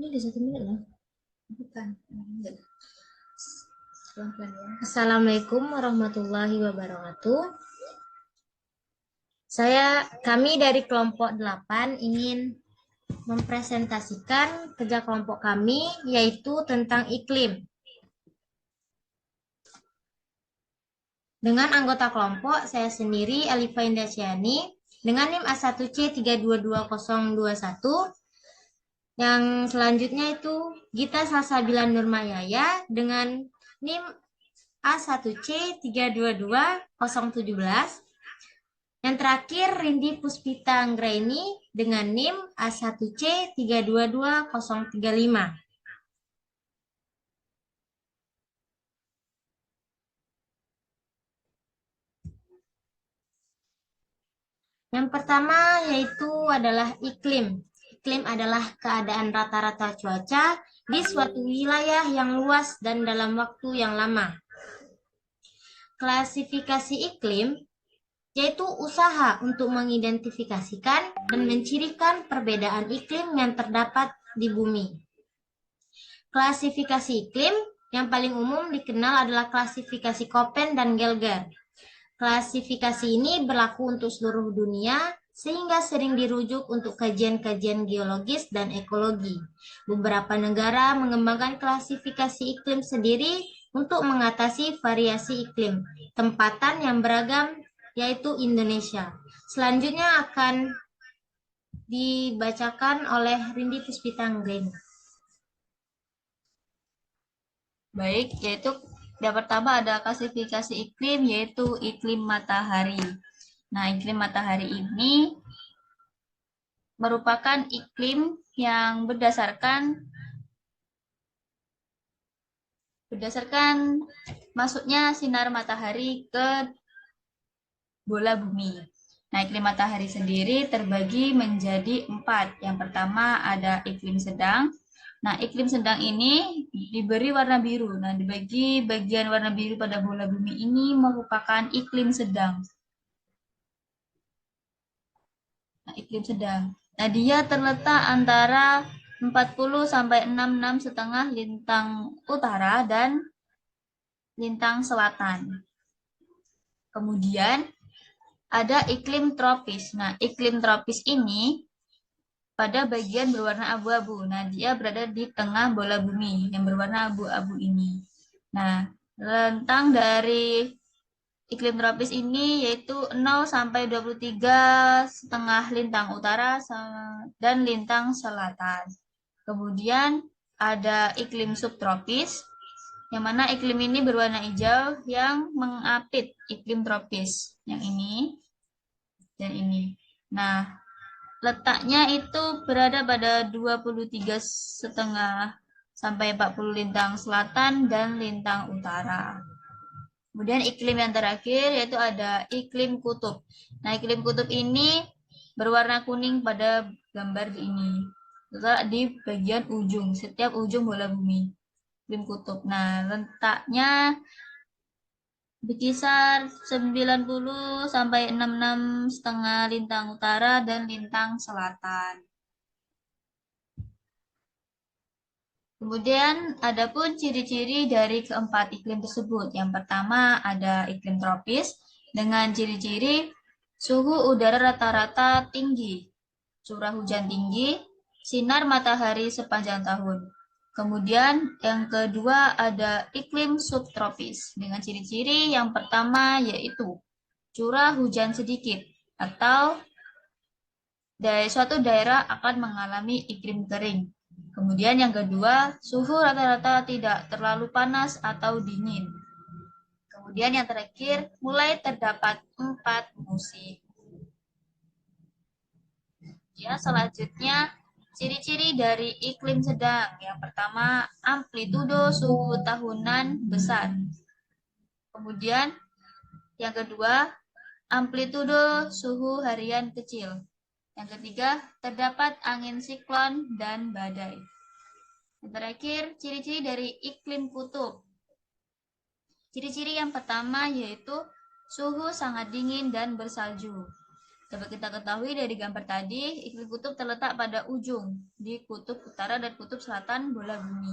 Ini udah 1 menit loh. Bukan. Pelan-pelan ya. Assalamualaikum warahmatullahi wabarakatuh. Kami dari kelompok 8 ingin mempresentasikan kerja kelompok kami yaitu tentang iklim. Dengan anggota kelompok saya sendiri Alifa Indasyani dengan NIM A1C322021. Yang selanjutnya itu Gita Salsabila Nurmayaya dengan NIM A1C322017. Yang terakhir Rindi Puspita Anggraini dengan NIM A1C322035. Yang pertama yaitu adalah iklim. Iklim adalah keadaan rata-rata cuaca di suatu wilayah yang luas dan dalam waktu yang lama. Klasifikasi iklim yaitu usaha untuk mengidentifikasikan dan mencirikan perbedaan iklim yang terdapat di bumi. Klasifikasi iklim yang paling umum dikenal adalah klasifikasi Köppen dan Geiger. Klasifikasi ini berlaku untuk seluruh dunia sehingga sering dirujuk untuk kajian-kajian geologis dan ekologi. Beberapa negara mengembangkan klasifikasi iklim sendiri untuk mengatasi variasi iklim tempatan yang beragam, yaitu Indonesia. Selanjutnya akan dibacakan oleh Rindi Puspita Anggraini. Baik, yaitu yang pertama ada klasifikasi iklim, yaitu iklim matahari. Nah, iklim matahari ini merupakan iklim yang berdasarkan masuknya sinar matahari ke bola bumi. Nah, iklim matahari sendiri terbagi menjadi 4. Yang pertama ada iklim sedang. Nah, iklim sedang ini diberi warna biru. Nah, dibagi bagian warna biru pada bola bumi ini merupakan iklim sedang. Nah, iklim sedang. Nah, dia terletak antara 40 sampai 66,5 lintang utara dan lintang selatan. Kemudian ada iklim tropis. Nah, iklim tropis ini pada bagian berwarna abu-abu. Nah, dia berada di tengah bola bumi yang berwarna abu-abu ini. Nah, rentang dari iklim tropis ini yaitu 0 sampai 23,5 lintang utara dan lintang selatan. Kemudian ada iklim subtropis, yang mana iklim ini berwarna hijau yang mengapit iklim tropis. Yang ini dan ini. Nah, letaknya itu berada pada 23,5 sampai 40 lintang selatan dan lintang utara. Kemudian iklim yang terakhir yaitu ada iklim kutub. Nah, iklim kutub ini berwarna kuning pada gambar ini. Terletak di bagian ujung, setiap ujung bola bumi. Iklim kutub. Nah, letaknya berkisar 90 sampai 66,5 lintang utara dan lintang selatan. Kemudian adapun ciri-ciri dari keempat iklim tersebut. Yang pertama ada iklim tropis dengan ciri-ciri suhu udara rata-rata tinggi, curah hujan tinggi, sinar matahari sepanjang tahun. Kemudian yang kedua ada iklim subtropis dengan ciri-ciri yang pertama yaitu curah hujan sedikit atau dari suatu daerah akan mengalami iklim kering. Kemudian yang kedua, suhu rata-rata tidak terlalu panas atau dingin. Kemudian yang terakhir, mulai terdapat 4 musim. Ya, selanjutnya ciri-ciri dari iklim sedang. Yang pertama, amplitudo suhu tahunan besar. Kemudian yang kedua, amplitudo suhu harian kecil. Yang ketiga, terdapat angin siklon dan badai. Yang terakhir, ciri-ciri dari iklim kutub. Ciri-ciri yang pertama yaitu suhu sangat dingin dan bersalju. Dapat kita ketahui dari gambar tadi, iklim kutub terletak pada ujung di kutub utara dan kutub selatan bola bumi.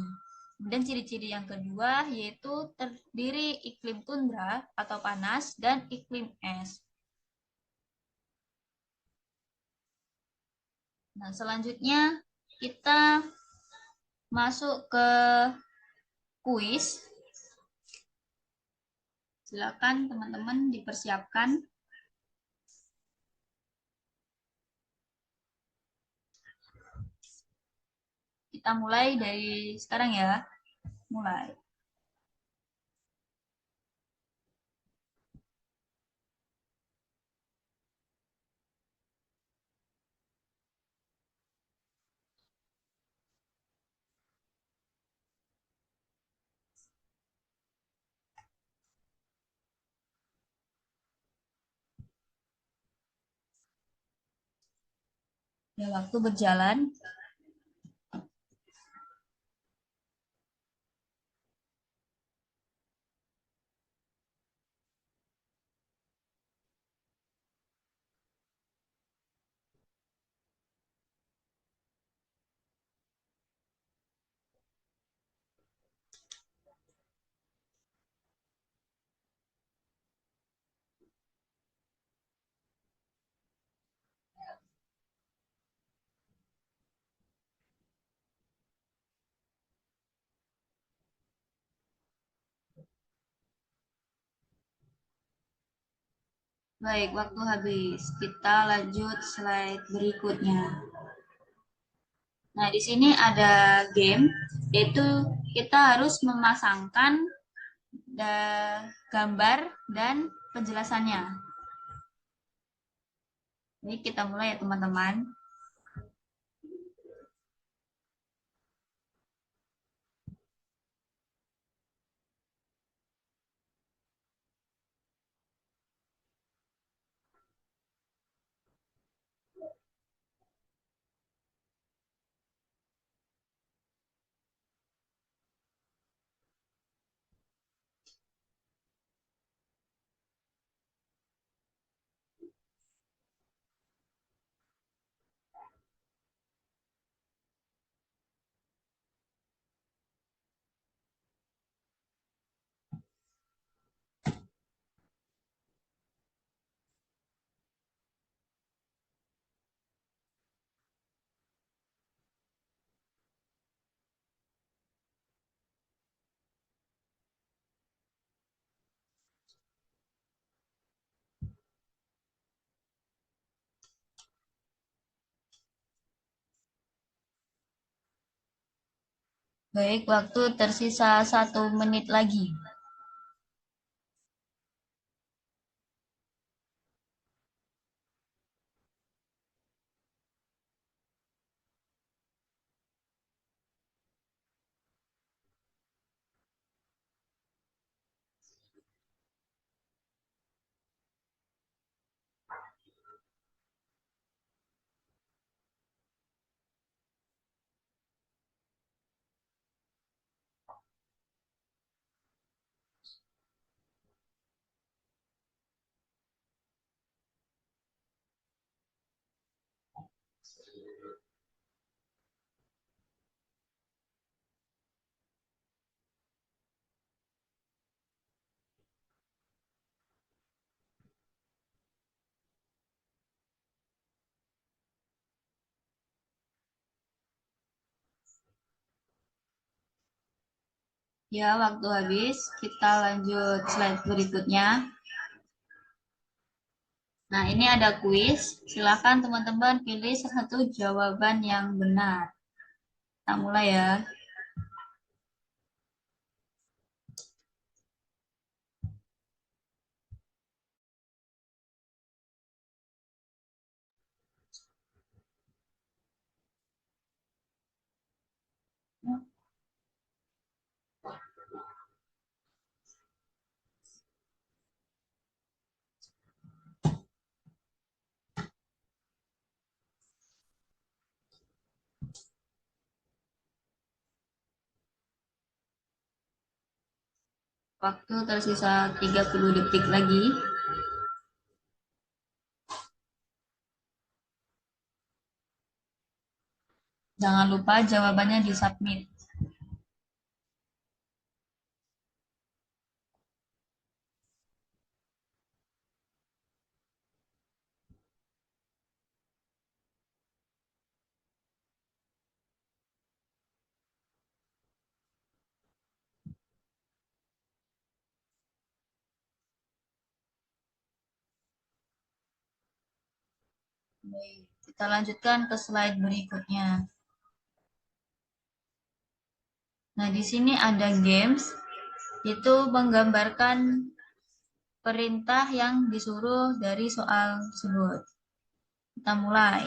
Kemudian ciri-ciri yang kedua yaitu terdiri iklim tundra atau panas dan iklim es. Nah, selanjutnya kita masuk ke kuis. Silakan teman-teman dipersiapkan. Kita mulai dari sekarang ya. Mulai. Ya, waktu berjalan. Baik, waktu habis. Kita lanjut slide berikutnya. Nah, di sini ada game, yaitu kita harus memasangkan gambar dan penjelasannya. Baik, kita mulai ya teman-teman. Baik, waktu tersisa 1 menit lagi. Ya, waktu habis. Kita lanjut slide berikutnya. Nah, ini ada kuis. Silakan teman-teman pilih satu jawaban yang benar. Kita mulai ya. Waktu tersisa 30 detik lagi. Jangan lupa jawabannya di-submit. Baik, kita lanjutkan ke slide berikutnya. Nah, di sini ada games, itu menggambarkan perintah yang disuruh dari soal tersebut. Kita mulai.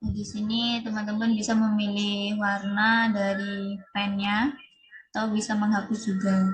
Nah, di sini teman-teman bisa memilih warna dari pennya atau bisa menghapus juga.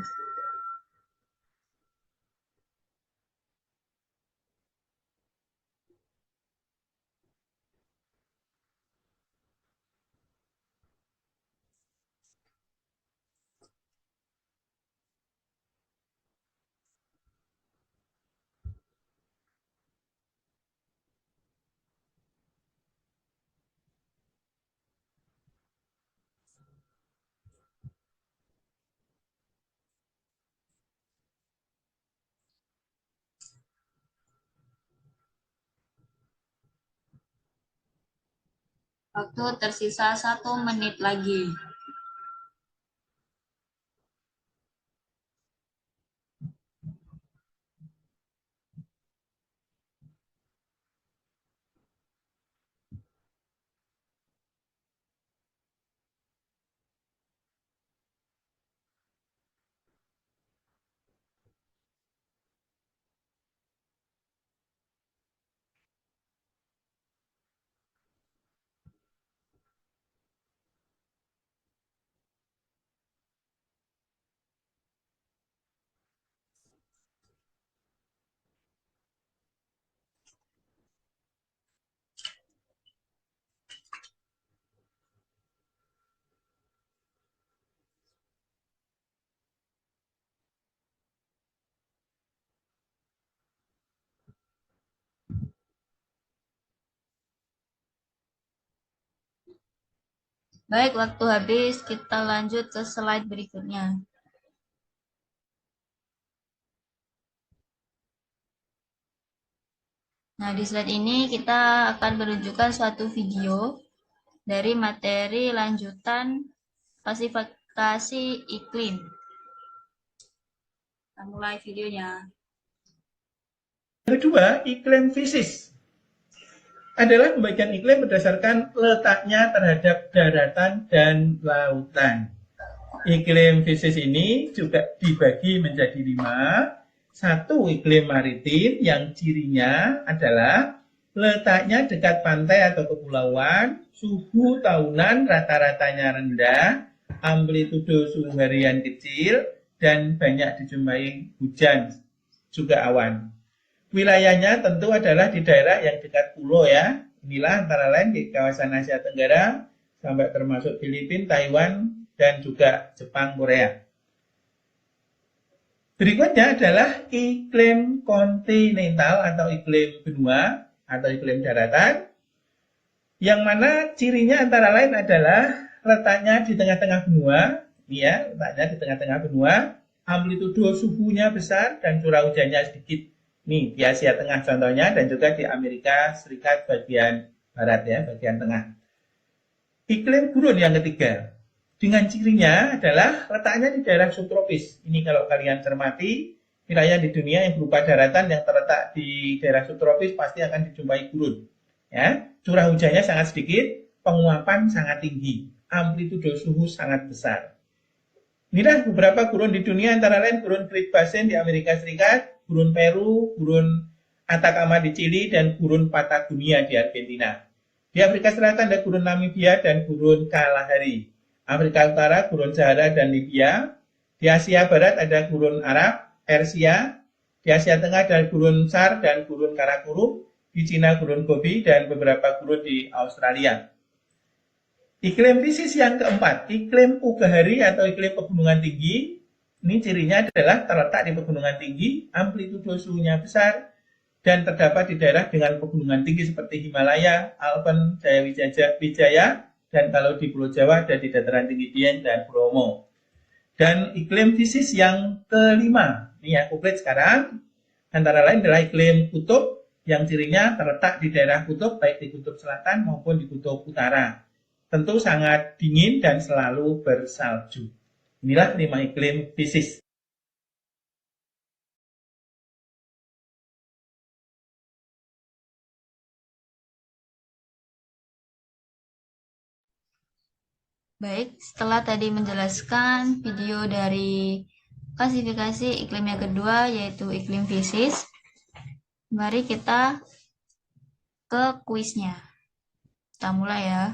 Waktu tersisa 1 menit lagi. Baik, waktu habis, kita lanjut ke slide berikutnya. Nah, di slide ini kita akan menunjukkan suatu video dari materi lanjutan klasifikasi iklim. Kita mulai videonya. Kedua, iklim fisis adalah pembagian iklim berdasarkan letaknya terhadap daratan dan lautan. Iklim fisis ini juga dibagi menjadi 5. Satu, iklim maritim yang cirinya adalah letaknya dekat pantai atau kepulauan, suhu tahunan rata-ratanya rendah, amplitudo suhu harian kecil, dan banyak dijumpai hujan, juga awan. Wilayahnya tentu adalah di daerah yang dekat pulau ya. Inilah antara lain di kawasan Asia Tenggara sampai termasuk Filipina, Taiwan, dan juga Jepang, Korea. Berikutnya adalah iklim kontinental atau iklim benua atau iklim daratan, yang mana cirinya antara lain adalah letaknya di tengah-tengah benua, ya, letaknya di tengah-tengah benua, amplitudo suhunya besar dan curah hujannya sedikit. Nih, di Asia Tengah contohnya, dan juga di Amerika Serikat bagian barat ya, bagian tengah. Iklim gurun yang ketiga, dengan cirinya adalah letaknya di daerah subtropis. Ini kalau kalian cermati, wilayah di dunia yang berupa daratan yang terletak di daerah subtropis pasti akan dijumpai gurun. Ya, curah hujannya sangat sedikit, penguapan sangat tinggi, amplitudo suhu sangat besar. Inilah beberapa gurun di dunia, antara lain gurun Great Basin di Amerika Serikat, gurun Peru, gurun Atacama di Chili, dan gurun Patagonia di Argentina. Di Afrika Selatan ada gurun Namibia dan gurun Kalahari. Afrika Utara, gurun Sahara dan Libya. Di Asia Barat ada gurun Arab, Persia. Di Asia Tengah ada gurun Sar dan gurun Karakorum. di Cina gurun Gobi, dan beberapa gurun di Australia. Iklim krisis yang keempat, iklim Ugahari atau iklim pegunungan tinggi. Ini cirinya adalah terletak di pegunungan tinggi, amplitudo suhunya besar, dan terdapat di daerah dengan pegunungan tinggi seperti Himalaya, Alpen, Jaya Wijaya, dan kalau di Pulau Jawa ada di dataran tinggi Dieng dan Bromo. Dan iklim krisis yang kelima, ini yang komplit sekarang, antara lain adalah iklim kutub yang cirinya terletak di daerah kutub, baik di kutub selatan maupun di kutub utara. Tentu sangat dingin dan selalu bersalju. Inilah 5 iklim krisis. Baik, setelah tadi menjelaskan video dari klasifikasi iklim yang kedua, yaitu iklim krisis, mari kita ke kuisnya. Kita mulai ya.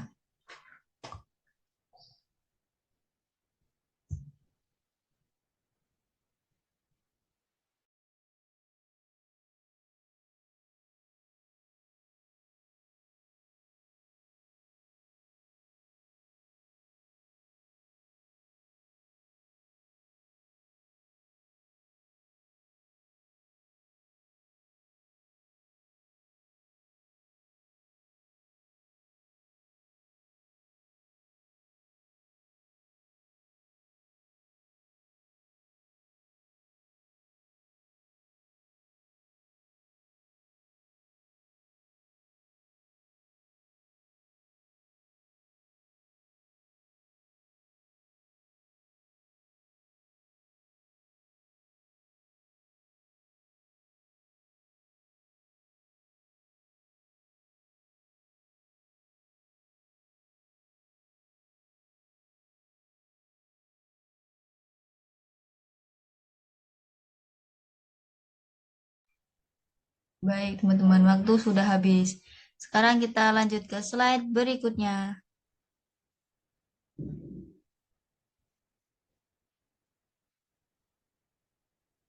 Baik, teman-teman, waktu sudah habis. Sekarang kita lanjut ke slide berikutnya.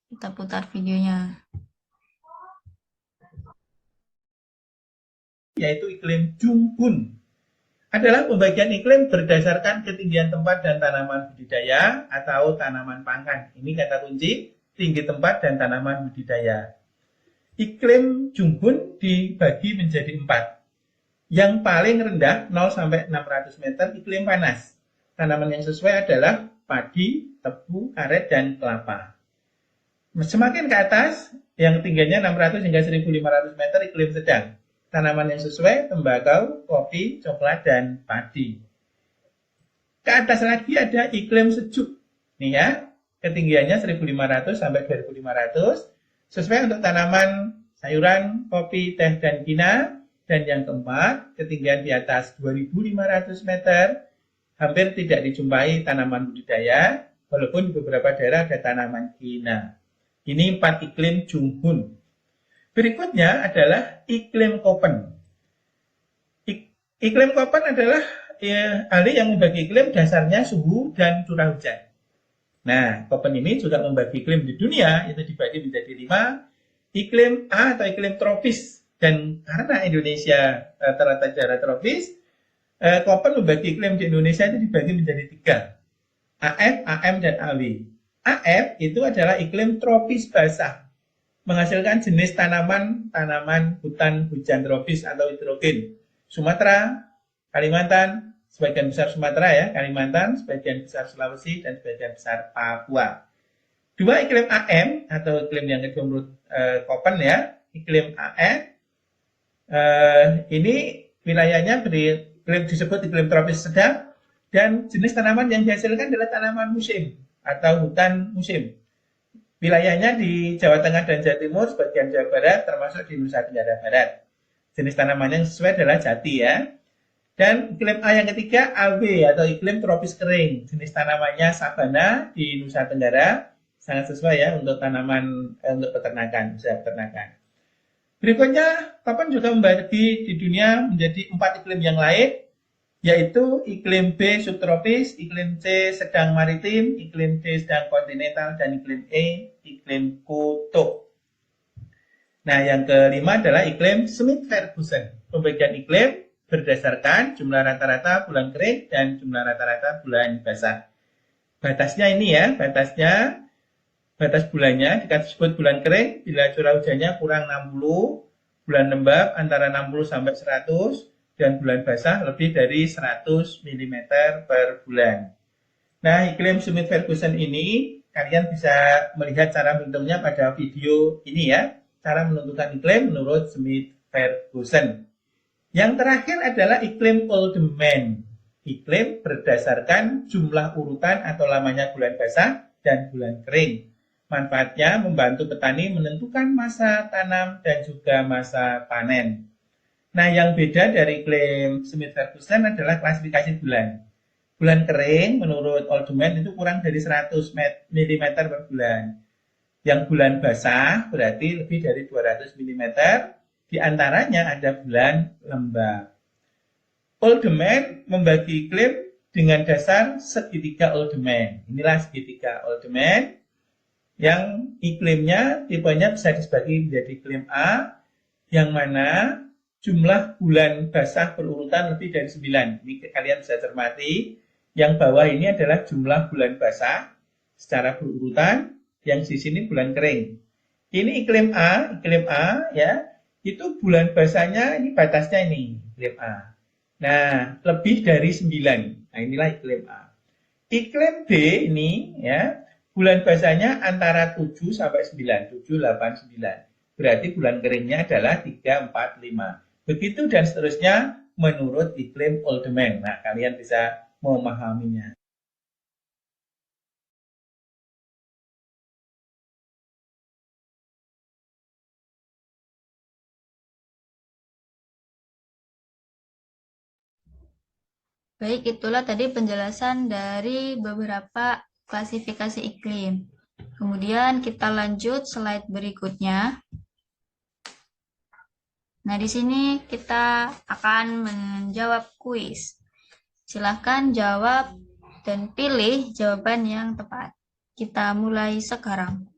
Kita putar videonya. Yaitu iklim Junghun. Adalah pembagian iklim berdasarkan ketinggian tempat dan tanaman budidaya atau tanaman pangan. Ini kata kunci, tinggi tempat dan tanaman budidaya. Iklim Junghun dibagi menjadi 4. Yang paling rendah 0 sampai 600 meter iklim panas. Tanaman yang sesuai adalah padi, tebu, karet, dan kelapa. Semakin ke atas, yang tingginya 600 hingga 1500 meter iklim sedang. Tanaman yang sesuai tembakau, kopi, coklat, dan padi. Ke atas lagi ada iklim sejuk. Nih ya, ketinggiannya 1500 sampai 2500. Sesuai untuk tanaman sayuran, kopi, teh, dan kina. Dan yang keempat, ketinggian di atas 2500 meter, hampir tidak dijumpai tanaman budidaya, walaupun di beberapa daerah ada tanaman kina. Ini 4 iklim Junghun. Berikutnya adalah iklim Köppen. Iklim Köppen adalah ahli yang membagi iklim dasarnya suhu dan curah hujan. Nah, Köppen ini juga membagi iklim di dunia, itu dibagi menjadi 5. Iklim A atau iklim tropis. Dan karena Indonesia terletak di daerah tropis, Köppen membagi iklim di Indonesia itu dibagi menjadi 3. AF, AM, dan AW. AF itu adalah iklim tropis basah, menghasilkan jenis tanaman hutan hujan tropis atau hidrogen. Sumatera, Kalimantan, sebagian besar Sumatera ya, Kalimantan, sebagian besar Sulawesi, dan sebagian besar Papua. 2 iklim AM atau iklim yang kedua menurut Köppen ya, iklim AM. Ini wilayahnya disebut iklim tropis sedang, dan jenis tanaman yang dihasilkan adalah tanaman musim atau hutan musim. Wilayahnya di Jawa Tengah dan Jawa Timur, sebagian Jawa Barat, termasuk di Nusa Tenggara Barat. Jenis tanaman yang sesuai adalah jati ya. Dan iklim A yang ketiga, AW atau iklim tropis kering. Jenis tanamannya sabana di Nusa Tenggara, sangat sesuai ya untuk tanaman untuk peternakan, usaha peternakan. Berikutnya, Köppen juga membagi di dunia menjadi 4 iklim yang lain, yaitu iklim B subtropis, iklim C sedang maritim, iklim D sedang kontinental, dan iklim E iklim kutub. Nah, yang kelima adalah iklim Smith-Ferguson. Pembagian iklim berdasarkan jumlah rata-rata bulan kering dan jumlah rata-rata bulan basah. Batasnya ini ya, batas bulannya disebut bulan kering bila curah hujannya kurang 60, bulan lembab antara 60 sampai 100, dan bulan basah lebih dari 100 mm per bulan. Nah, iklim Smith-Ferguson ini kalian bisa melihat cara menentunya pada video ini ya. Cara menentukan iklim menurut Smith-Ferguson. Yang terakhir adalah iklim Oldman. Iklim berdasarkan jumlah urutan atau lamanya bulan basah dan bulan kering. Manfaatnya membantu petani menentukan masa tanam dan juga masa panen. Nah, yang beda dari iklim Smith-Ferguson adalah klasifikasi bulan. Bulan kering menurut Oldman itu kurang dari 100 mm per bulan. Yang bulan basah berarti lebih dari 200 mm. Di antaranya ada bulan lembab. Oldman membagi iklim dengan dasar segitiga Oldman. Inilah segitiga Oldman yang iklimnya tipenya bisa dibagi menjadi iklim A, yang mana jumlah bulan basah berurutan lebih dari 9. Ini kalian bisa cermati. Yang bawah ini adalah jumlah bulan basah secara berurutan, yang di sini bulan kering. Ini iklim A ya, itu bulan basahnya ini batasnya ini, iklim A. Nah, lebih dari 9. Nah, inilah iklim A. Iklim B ini ya, bulan basahnya antara 7 sampai 9, 7, 8, 9. Berarti bulan keringnya adalah 3, 4, 5. Begitu dan seterusnya menurut iklim Oldman. Nah, kalian bisa memahaminya. Baik, itulah tadi penjelasan dari beberapa klasifikasi iklim. Kemudian kita lanjut slide berikutnya. Nah, di sini kita akan menjawab kuis. Silahkan jawab dan pilih jawaban yang tepat. Kita mulai sekarang.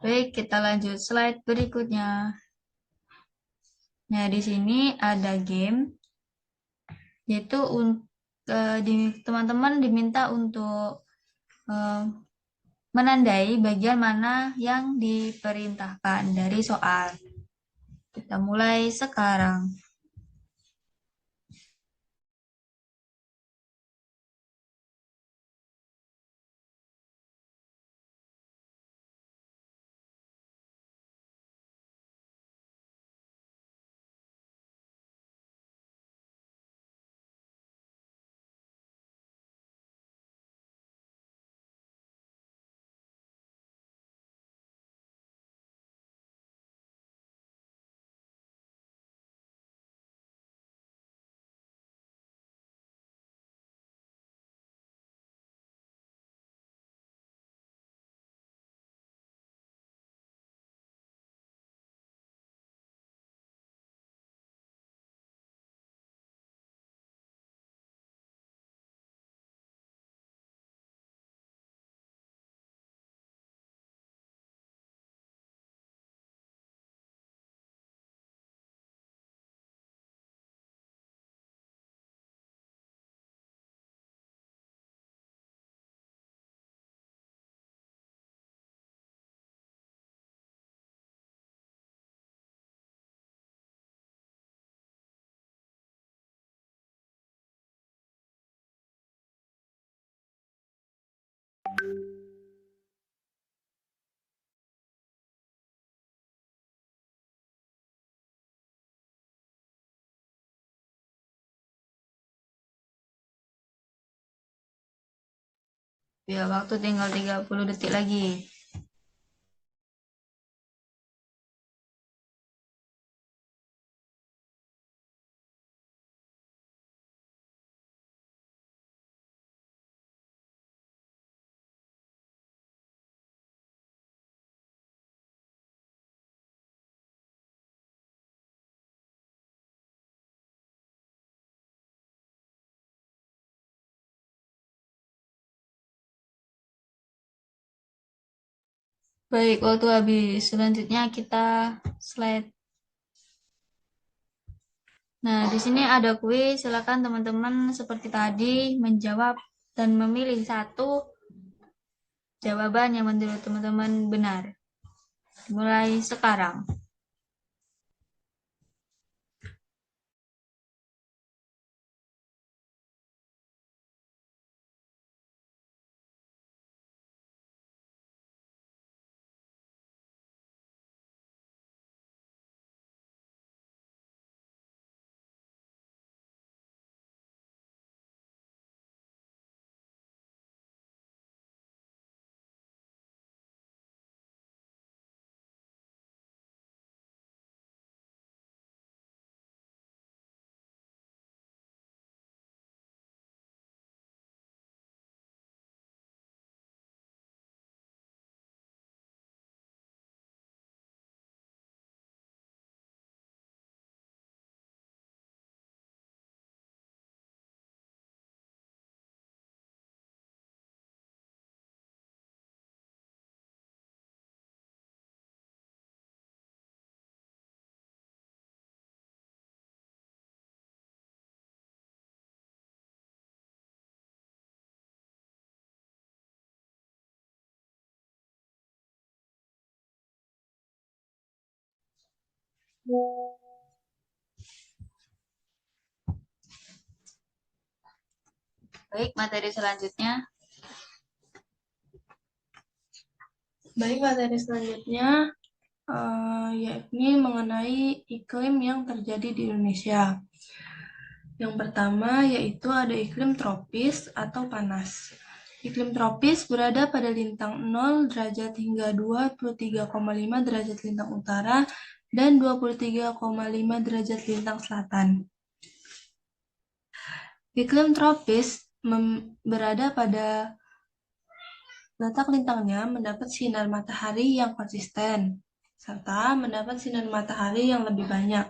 Baik, kita lanjut slide berikutnya. Nah, di sini ada game, yaitu teman-teman diminta untuk menandai bagian mana yang diperintahkan dari soal. Kita mulai sekarang. Ya, waktu tinggal 30 detik lagi. Baik, waktu habis. Selanjutnya kita slide. Nah, di sini ada kuis. Silakan teman-teman seperti tadi menjawab dan memilih satu jawaban yang menurut teman-teman benar. Mulai sekarang. Baik, materi selanjutnya. Baik, materi selanjutnya yakni mengenai iklim yang terjadi di Indonesia. Yang pertama yaitu ada iklim tropis atau panas. Iklim tropis berada pada lintang 0 derajat hingga 23,5 derajat lintang utara dan 23,5 derajat lintang selatan. Iklim tropis berada pada letak lintangnya mendapat sinar matahari yang konsisten, serta mendapat sinar matahari yang lebih banyak.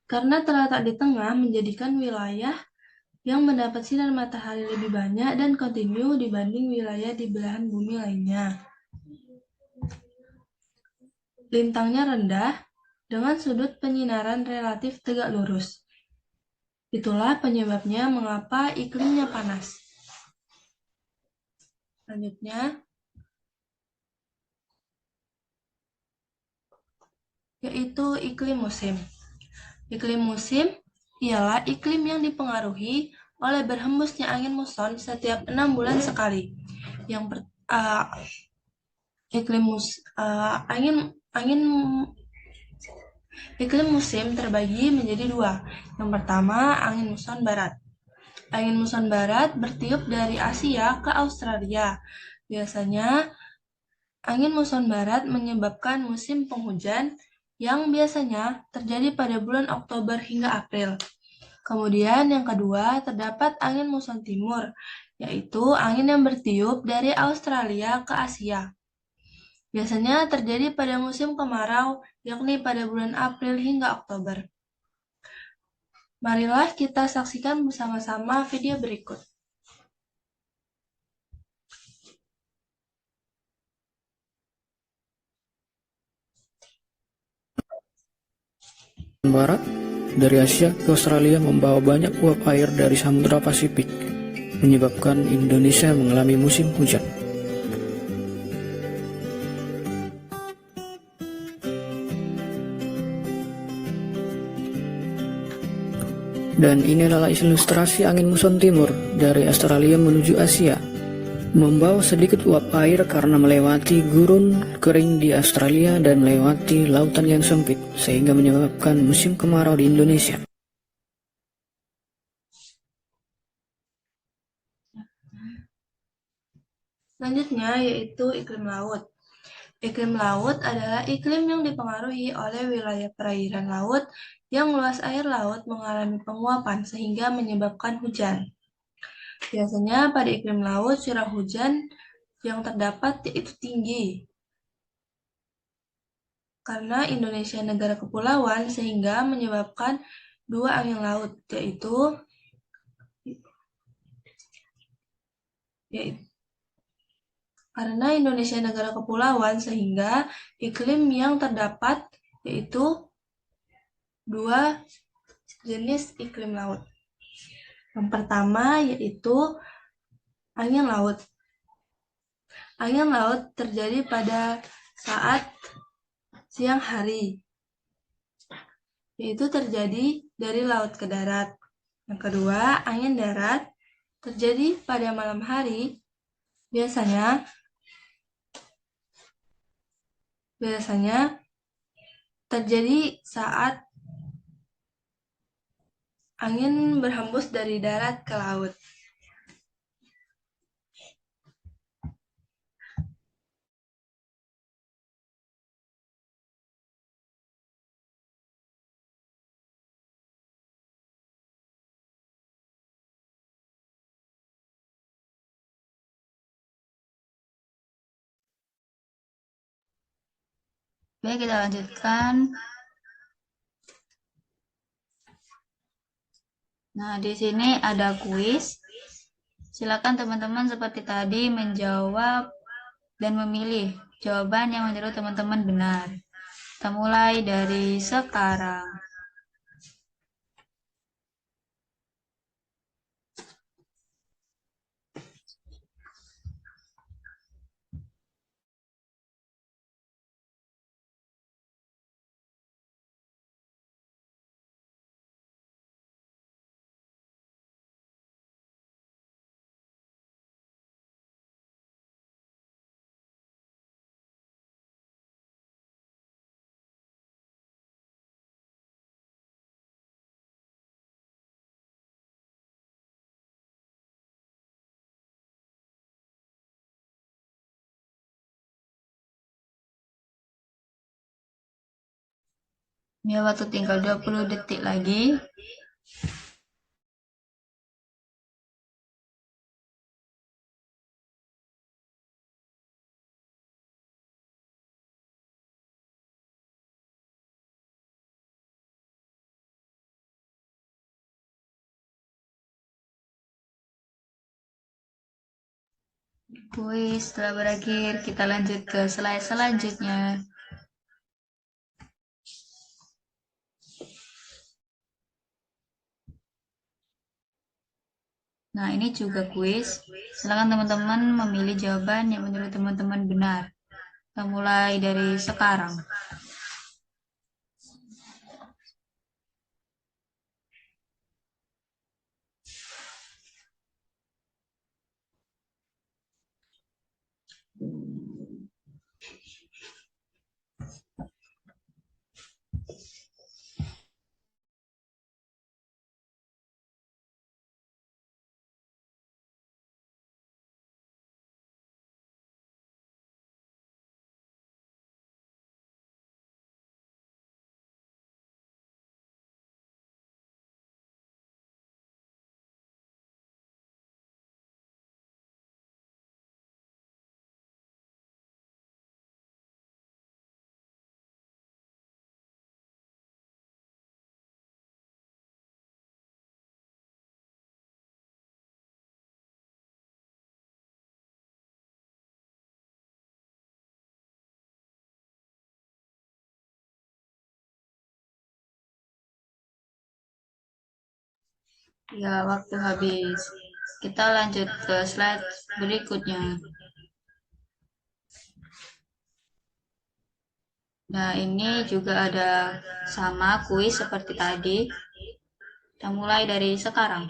Karena terletak di tengah menjadikan wilayah yang mendapat sinar matahari lebih banyak dan kontinu dibanding wilayah di belahan bumi lainnya. Lintangnya rendah dengan sudut penyinaran relatif tegak lurus. Itulah penyebabnya mengapa iklimnya panas. Selanjutnya, yaitu iklim musim. Iklim musim ialah iklim yang dipengaruhi oleh berhembusnya angin muson setiap 6 bulan sekali. Iklim musim terbagi menjadi dua. Yang pertama, angin muson barat. Angin muson barat bertiup dari Asia ke Australia. Biasanya, angin muson barat menyebabkan musim penghujan yang biasanya terjadi pada bulan Oktober hingga April. Kemudian yang kedua, terdapat angin muson timur, yaitu angin yang bertiup dari Australia ke Asia. Biasanya terjadi pada musim kemarau, yakni pada bulan April hingga Oktober. Marilah kita saksikan bersama-sama video berikut. Barat dari Asia ke Australia membawa banyak uap air dari Samudra Pasifik, menyebabkan Indonesia mengalami musim hujan. Dan ini adalah ilustrasi angin muson timur dari Australia menuju Asia, membawa sedikit uap air karena melewati gurun kering di Australia dan melewati lautan yang sempit, sehingga menyebabkan musim kemarau di Indonesia. Selanjutnya yaitu iklim laut. Iklim laut adalah iklim yang dipengaruhi oleh wilayah perairan laut yang luas air laut mengalami penguapan sehingga menyebabkan hujan. Biasanya pada iklim laut curah hujan yang terdapat yaitu tinggi. Karena Indonesia negara kepulauan sehingga menyebabkan dua angin laut yaitu karena Indonesia negara kepulauan sehingga iklim yang terdapat yaitu dua jenis iklim laut. Yang pertama yaitu angin laut. Angin laut terjadi pada saat siang hari, yaitu terjadi dari laut ke darat. Yang kedua, angin darat terjadi pada malam hari, biasanya terjadi saat angin berhembus dari darat ke laut. Baik, kita lanjutkan. Nah, di sini ada kuis. Silakan teman-teman seperti tadi menjawab dan memilih jawaban yang menurut teman-teman benar. Kita mulai dari sekarang. Ya, waktu tinggal 20 detik lagi. Kuis telah berakhir, kita lanjut ke slide selanjutnya. Nah, ini juga kuis. Silakan teman-teman memilih jawaban yang menurut teman-teman benar. Kita mulai dari sekarang. Ya, waktu habis. Kita lanjut ke slide berikutnya. Nah, ini juga ada sama kuis seperti tadi. Kita mulai dari sekarang.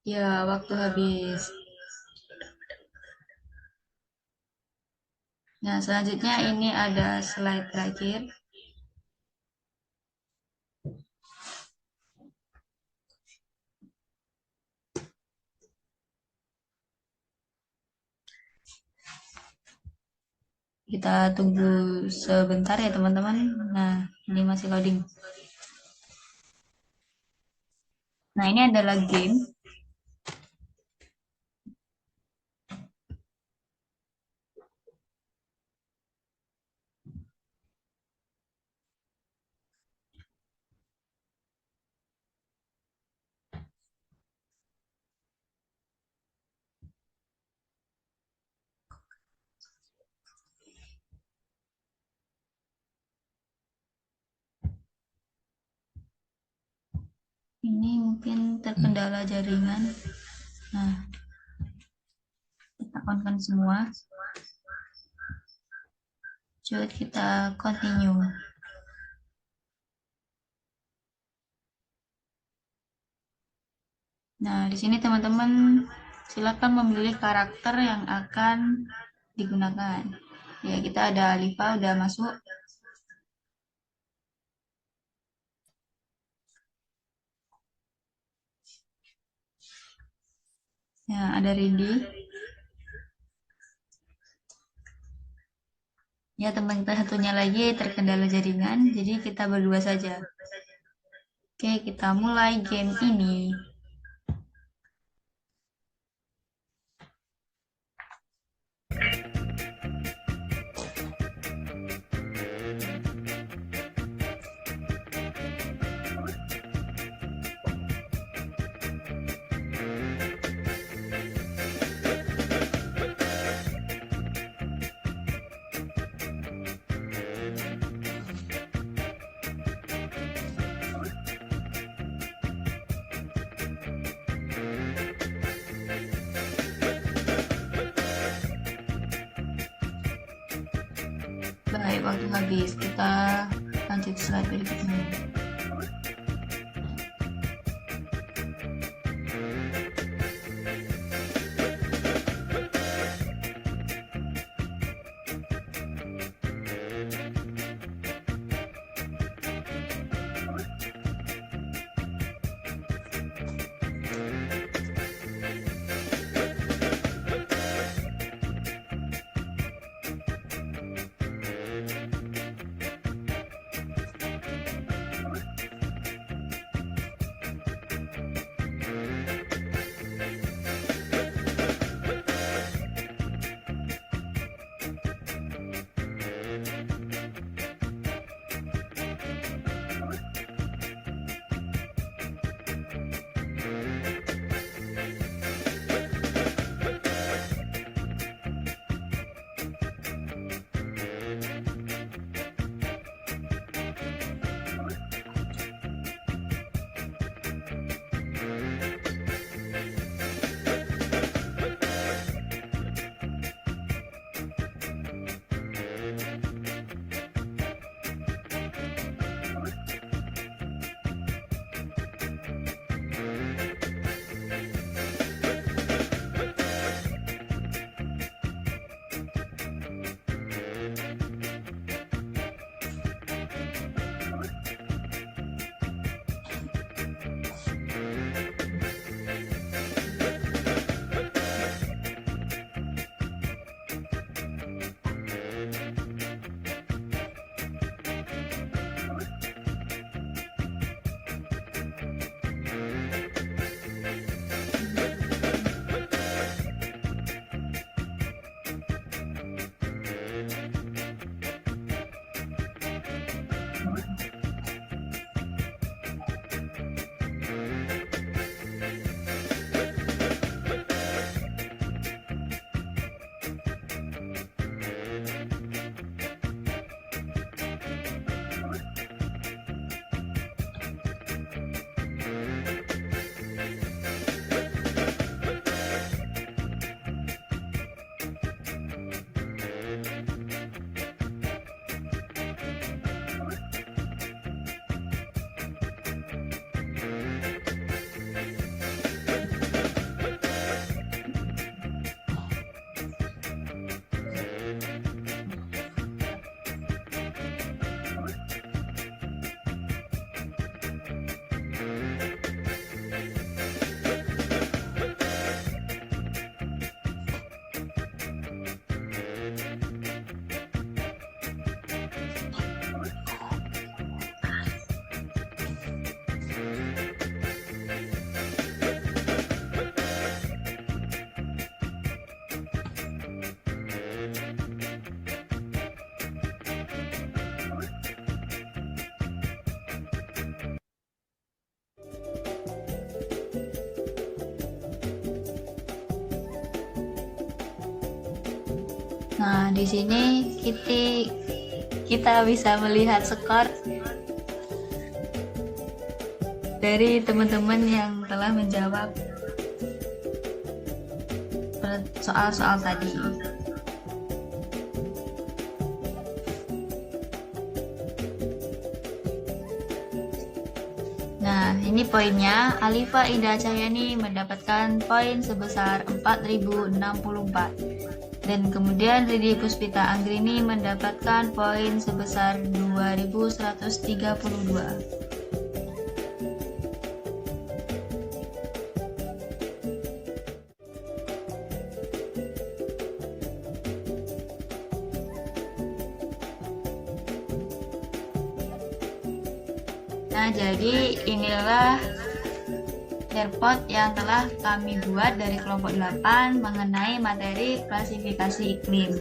Ya, waktu habis. Nah, selanjutnya ini ada slide terakhir. Kita tunggu sebentar ya teman-teman. Nah, ini masih loading. Nah, ini adalah game. Ini mungkin terkendala jaringan. Nah, kita on-kan semua. Coba kita continue. Nah, di sini teman-teman silakan memilih karakter yang akan digunakan. Ya, kita ada Alifa udah masuk. Ya, ada Rindi. Ya, teman kita satunya lagi terkendala jaringan, jadi kita berdua saja. Oke, kita mulai game ini. Baik, waktu habis. Kita lanjut slide berikutnya. Nah, di sini kita bisa melihat skor dari teman-teman yang telah menjawab soal-soal tadi. Nah, ini poinnya. Alifa Indah Cahyani mendapatkan poin sebesar 4064. Dan kemudian Ridi Puspita Anggrini mendapatkan poin sebesar 2132. Nah, jadi inilah report yang telah kami buat dari kelompok 8 mengenai materi klasifikasi iklim.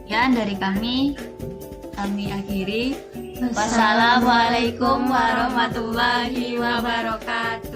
Sekian dari kami akhiri. Wassalamualaikum warahmatullahi wabarakatuh.